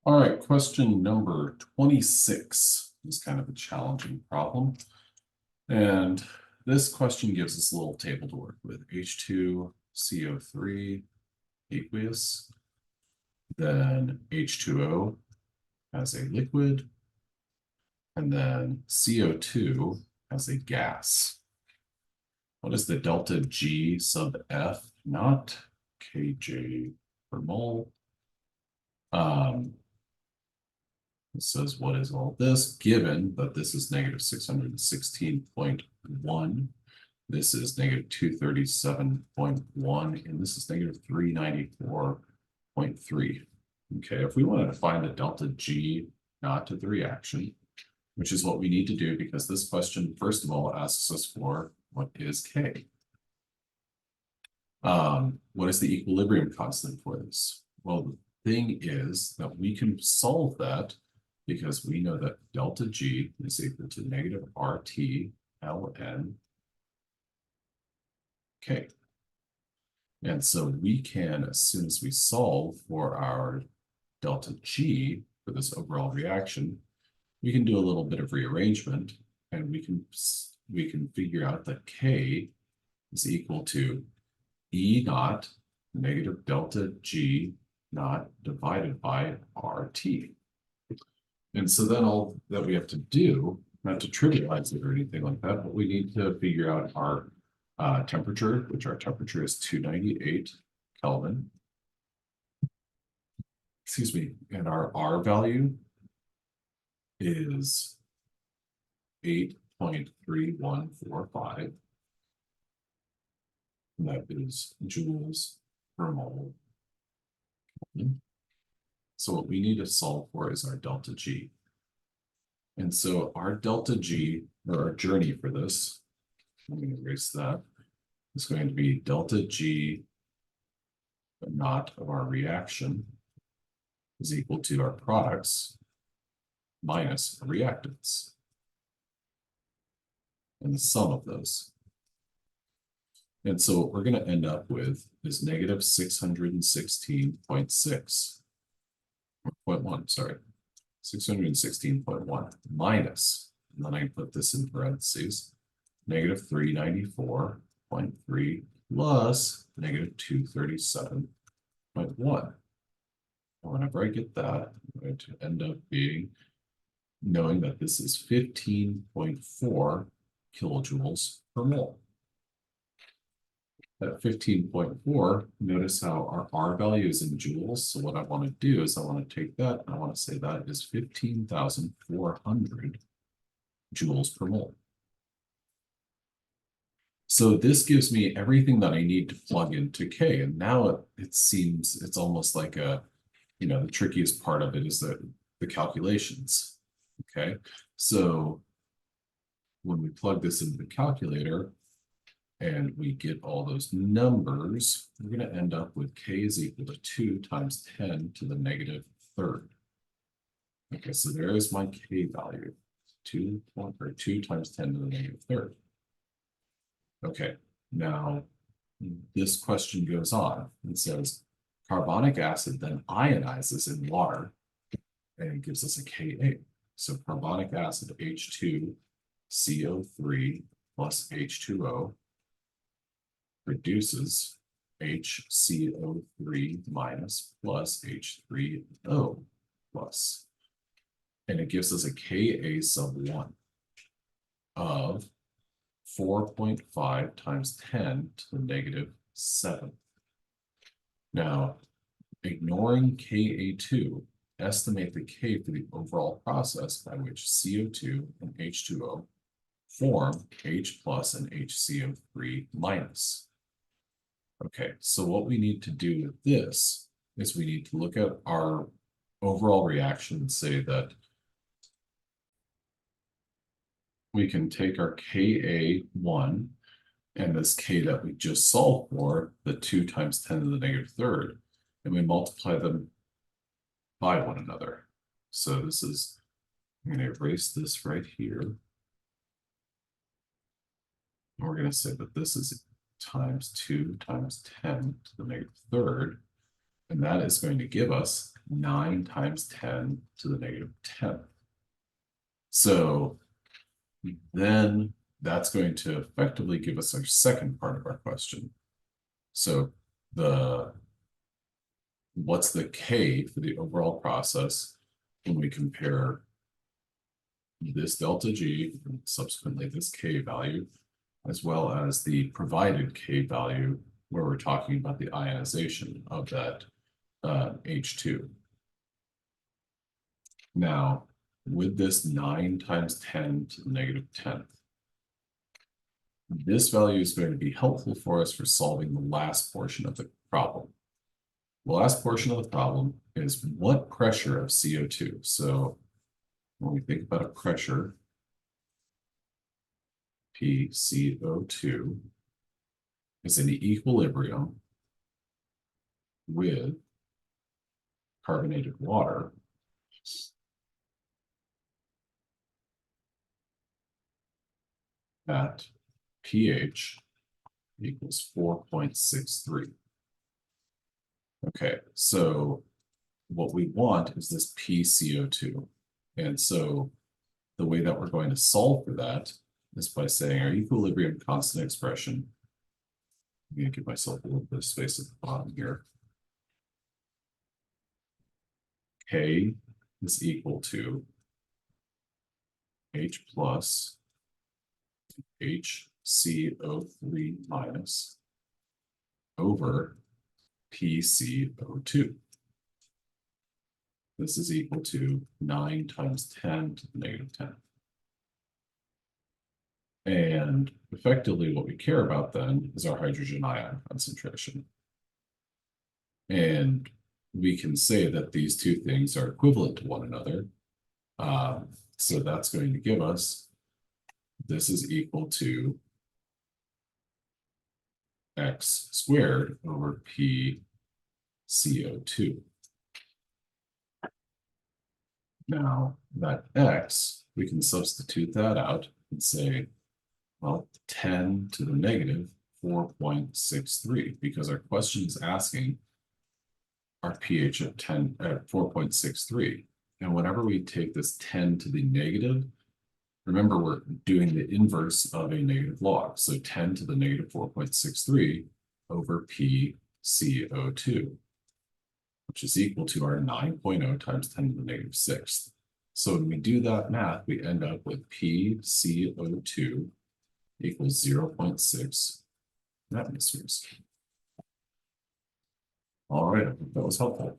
All right, question number 26 is kind of a challenging problem. And this question gives us a little table to work with. H2CO3 aqueous, then H2O as a liquid, and then CO2 as a gas. What is the delta G sub F, not kJ per mole? It says, what is all this? Given that this is negative 616.1, this is negative 237.1, and this is negative 394.3. Okay, if we wanted to find the delta G naught of the reaction, which is what we need to do because this question, first of all, asks us for what is K? What is the equilibrium constant for this? Well, the thing is that we can solve that because we know that delta G is equal to negative RT ln K. And so we can, as soon as we solve for our delta G for this overall reaction, we can do a little bit of rearrangement and we can figure out that K is equal to E naught negative delta G naught divided by RT. And so then all that we have to do, not to trivialize it or anything like that, but we need to figure out our temperature, which our temperature is 298 Kelvin. Excuse me, and our R value is 8.3145. And that is joules per mole. So what we need to solve for is our delta G. And so our delta G, or our journey for this, I'm going to erase that, is going to be delta G, but not of our reaction, is equal to our products minus our reactants. And the sum of those. And so what we're going to end up with is negative 616.6. 0.1, sorry, 616.1 minus, and then I put this in parentheses, negative 394.3 plus negative 237.1. Whenever I get that, I'm going to end up being knowing that this is 15.4 kilojoules per mole. At 15.4, notice how our R value is in joules. So what I want to do is I want to take that and I want to say that is 15,400 joules per mole. So this gives me everything that I need to plug into K. And now it seems it's almost like the trickiest part of it is the calculations. Okay, so when we plug this into the calculator, and we get all those numbers, we're going to end up with K is equal to 2 times 10 to the negative third. Okay, so there is my K value, 2 times 10 to the negative third. Okay, now this question goes on and says, carbonic acid then ionizes in water and it gives us a Ka. So carbonic acid H2CO3 plus H2O reduces HCO3 minus plus H3O plus. And it gives us a Ka sub 1 of 4.5 times 10 to the negative 7. Now, ignoring Ka2, estimate the K for the overall process by which CO2 and H2O form H plus and HCO3 minus. Okay, so what we need to do with this is we need to look at our overall reaction and say that we can take our Ka1 and this K that we just solved for, the 2 times 10 to the negative third, and we multiply them by one another. So this is, I'm going to erase this right here. And we're going to say that this is times 2 times 10 to the negative third, and that is going to give us 9 times 10 to the negative 10th. So then that's going to effectively give us our second part of our question. So what's the K for the overall process when we compare this delta G and subsequently this K value, as well as the provided K value where we're talking about the ionization of that H2. Now, with this 9 times 10 to the negative 10th, this value is going to be helpful for us for solving the last portion of the problem. The last portion of the problem is what pressure of CO2. So when we think about a pressure, PCO2 is in equilibrium with carbonated water at pH equals 4.63. Okay, so what we want is this PCO2. And so the way that we're going to solve for that is by saying our equilibrium constant expression. I'm going to give myself a little bit of space at the bottom here. K is equal to H plus HCO3 minus over PCO2. This is equal to 9 times 10 to the negative 10. And effectively what we care about then is our hydrogen ion concentration. And we can say that these two things are equivalent to one another. So that's going to give us, this is equal to X squared over PCO2. Now that X, we can substitute that out and say, well, 10 to the negative 4.63, because our question is asking our pH of 10 at 4.63. And whenever we take this 10 to the negative, remember we're doing the inverse of a negative log. So 10 to the negative 4.63 over PCO2, which is equal to our 9.0 times 10 to the negative 6th. So when we do that math, we end up with PCO2 equals 0.6 atmospheres. All right, I think that was helpful.